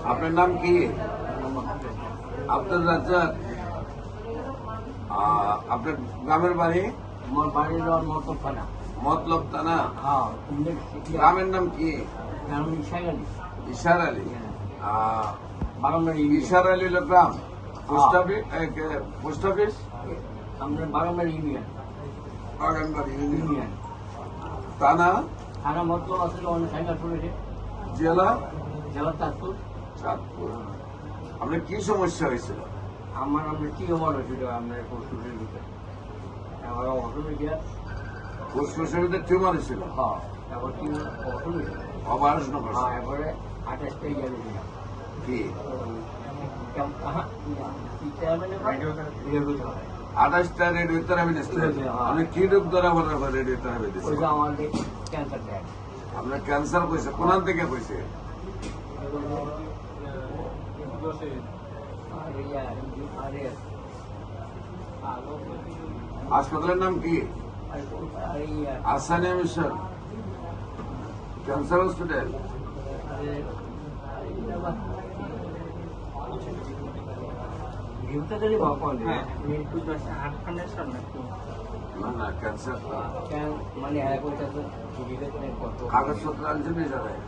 আপনার নাম কি? আব্দুল রাজ্জাক। আপনার গ্রামের বাড়ি? আমার বাড়ির রোড মতলব থানা। মতলব থানা। হ্যাঁ, গ্রামের নাম কি? গ্রাম ইশার আলী। ইশার আলী। বাগানবাড়ি ইশার আলী হলো গ্রাম। Post office? পোস্ট অফিস আমরা বাগানবাড়ি ইউনিয়ন। বাগানবাড়ি ইউনিয়ন থানা। থানা মতলব আসলে অনেক সাইকেল পড়েছে। জেলা? জেলা চাঁদপুর। চাঁদপুর। আপনার কি সমস্যা হয়েছিল? আমার কি আমার হয়েছিল আপনার পশুদের ভিতরে আমার অটোমেটিক ফুসফুসের ভিতরে টিউমার হয়েছিল। হ্যাঁ, তারপর কি অটোমেটিক অপারেশন করছে? হ্যাঁ, এরপরে 28টা ইয়ে দিলাম কি রেডিও 28টা রেডিও থেরাপি দিচ্ছিলেন? আপনি কি রোগ ধরা পড়ার পর রেডিও থেরাপি দিচ্ছেন? আমাদের ক্যান্সার দেয়। আপনার ক্যান্সার কইছে? কোন থেকে কইছে? হাসপাতালের নাম কি? Asania mission cancer hospital. না না, ক্যান্সার মানে কাগজপত্র আনছেন এই জায়গায়?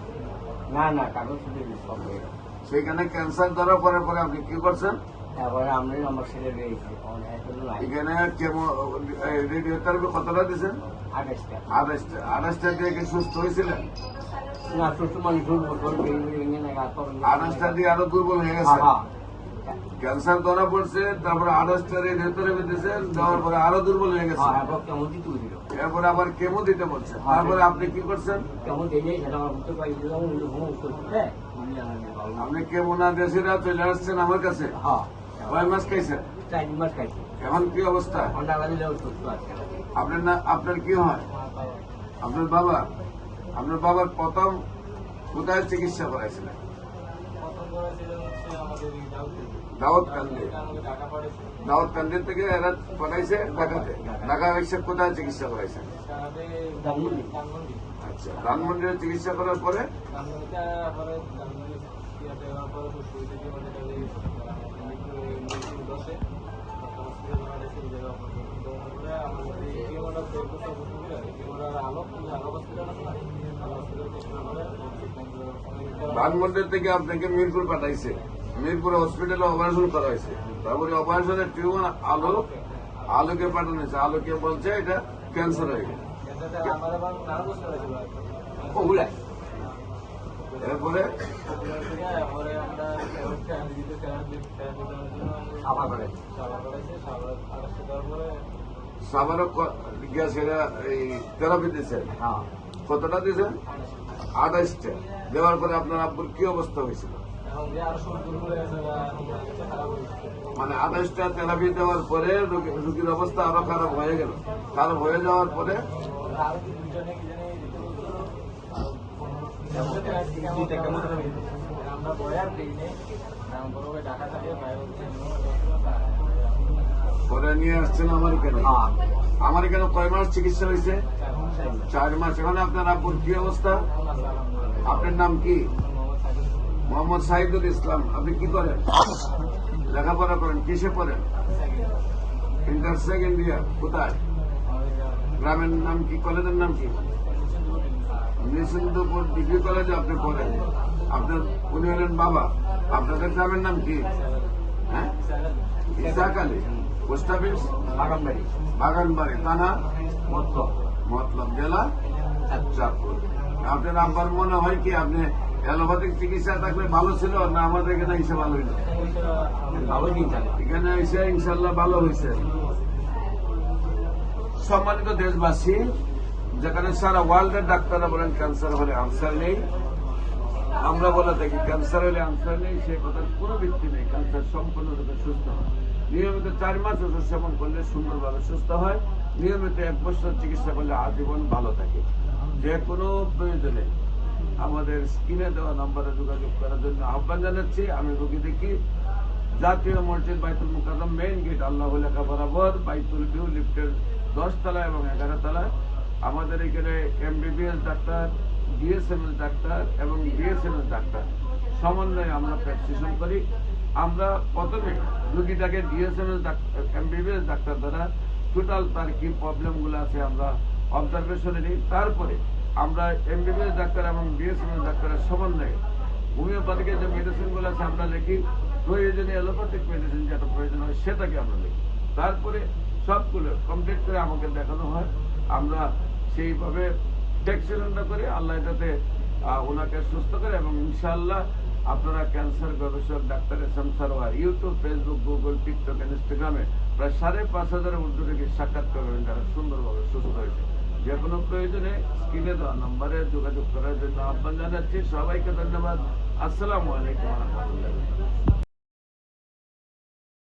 না না, কাগজ সব সেখানে ক্যান্সার ধরা পড়ার পরে আপনি কি করছেন? তারপরে আমরা আমার ছেলে রয়েছে এখানে কেমো রেডিও থেরাপি কতটা দিয়েছেন? 28টা। 28টা দিয়ে কি সুস্থ হয়েছিলেন? না, সুস্থ মানুষ 28টা দিয়ে আরো দুর্বল হয়ে গেছে। ক্যান্সার ধরা পড়ছে, তারপরে 28টা রেডিও থেরাপি দিয়েছেন, দেওয়ার পরে আরো দুর্বল হয়ে গেছে। এরপরে আবার কেমো দিতে বলছে। তারপরে আপনি কি করছেন? আপনি কেমো না দেশিরা চলে আসছেন আমার কাছে। কয় মাস খাইছেন? 4 মাস খাইছি। এখন কি অবস্থা? আপনার কি হয়? আপনার বাবার প্রথম কোথায় চিকিৎসা করাইছিলেন? দাউদকান্দি থেকে এরা পাঠাইছে ঢাকাতে। ঢাকা এসে কোথায় চিকিৎসা করাইছেন? আচ্ছা, ধানমন্ডিরে চিকিৎসা করার পরে ধানমন্ডির থেকে আপনাকে মিরপুর পাঠাইছে। মিরপুর হসপিটালে অপারেশন করা হয়েছে। তারপরে অপারেশনের টিউমার আলোকে পাঠানো হয়েছে। আলোকে বলছে এটা ক্যান্সার হয়ে গেছে। এরপরে সাবারও গ্যাস এরা এই থেরাপি দিয়েছেন। কতটা দিয়েছেন? 28টা দেওয়ার পরে আপনার আব্বুর কি অবস্থা হয়েছিল? মানে 28টা থেরাপি দেওয়ার পরে রোগীর অবস্থা আরো খারাপ হয়ে গেল। খারাপ হয়ে যাওয়ার পরে পরে নিয়ে আসছেন আমেরিকানে। আমেরিকানে কয় মাস চিকিৎসা হয়েছে? 4 মাস। এখন আপনার আব্বুর কি অবস্থা? আপনার নাম কি? মোহাম্মদ সাহিদুল ইসলাম। আপনি কি করেন? লেখাপড়া করেন? কিসে পড়েন? Inter second year. কোথায়? গ্রামের নাম কি? কলেজের নাম কি? নিসিন্দপুর ডিগ্রি কলেজে আপনি পড়েন। আপনার উনি হলেন বাবা। আপনাদের গ্রামের নাম কি? হ্যাঁ, ইসাক আলী। Post office? বাগানবাড়ি থানা। মতলব জেলা চাঁদপুর। আপনার আব্বার মনে হয় কি আপনি অ্যালোপ্যাথিক চিকিৎসা থাকলে ভালো ছিল না আমাদের এখানে এসে ভালো হইল? এখানে এসে ইনশাল্লাহ ভালো হয়েছে। সম্মানিত দেশবাসী, যেখানে সারা ওয়ার্ল্ডের ডাক্তাররা বলেন ক্যান্সার হলে আনসার নেই, আমরা বলে থাকি ক্যান্সার হলে আনসার নেই, সে কথার কোনো ভিত্তি নেই। ক্যান্সার সম্পূর্ণরূপে সুস্থ হয়। নিয়মিত 4 মাস ওষুধ সেবন করলে সুন্দরভাবে সুস্থ হয়। নিয়মিত 1 বছর চিকিৎসা করলে আজীবন ভালো থাকে। যে কোনো প্রয়োজনে আমাদের স্ক্রিনে দেওয়া নম্বরে যোগাযোগ করার জন্য আহ্বান জানাচ্ছি। আমি রোগী দেখি জাতীয় মসজিদ বাইতুল মুকাররম মেইন গেট আল্লাহ লেখা বরাবর বাইতুল ভিউ লিফটের 10 তলা এবং 11 তলায়। আমাদের এখানে MBBS ডাক্তার, DSMS ডাক্তার এবং BSMS ডাক্তার সমন্বয়ে আমরা প্রেসক্রিপশন করি। আমরা প্রথমে রোগীটাকে এমবিবিএস ডাক্তার দ্বারা টোটাল তার কি প্রবলেমগুলো আছে আমরা অবজারভেশনে নিই। তারপরে আমরা এমবিবিএস ডাক্তার এবং বিএসএমএস ডাক্তারের সমন্বয়ে হোমিওপ্যাথিকের যে মেডিসিনগুলো আছে আমরা লিখি, প্রয়োজনীয় অ্যালোপ্যাথিক মেডিসিন যেটা প্রয়োজন হয় সেটাকে আমরা লিখি। তারপরে সবগুলো কমপ্লিট করে আমাকে দেখানো হয়, আমরা সেইভাবে প্রেসক্রিপশনটা করি। আল্লাহ এটাতে ওনাকে সুস্থ করে এবং ইনশাআল্লাহ আপনারা ক্যান্সার গবেষক doctor SM. Sarwar YouTube, Facebook, Google, TikTok, ইনস্টাগ্রামে প্রায় 5,500 ঊর্ধ্ব রোগী সাক্ষাৎ করবেন যারা সুন্দরভাবে সুস্থ হয়েছে। যে কোনো প্রয়োজনে স্ক্রিনে দেওয়া নম্বরে যোগাযোগ করার জন্য আহ্বান জানাচ্ছি। সবাইকে ধন্যবাদ। আসসালামু আলাইকুম ওয়া রাহমাতুল্লাহ।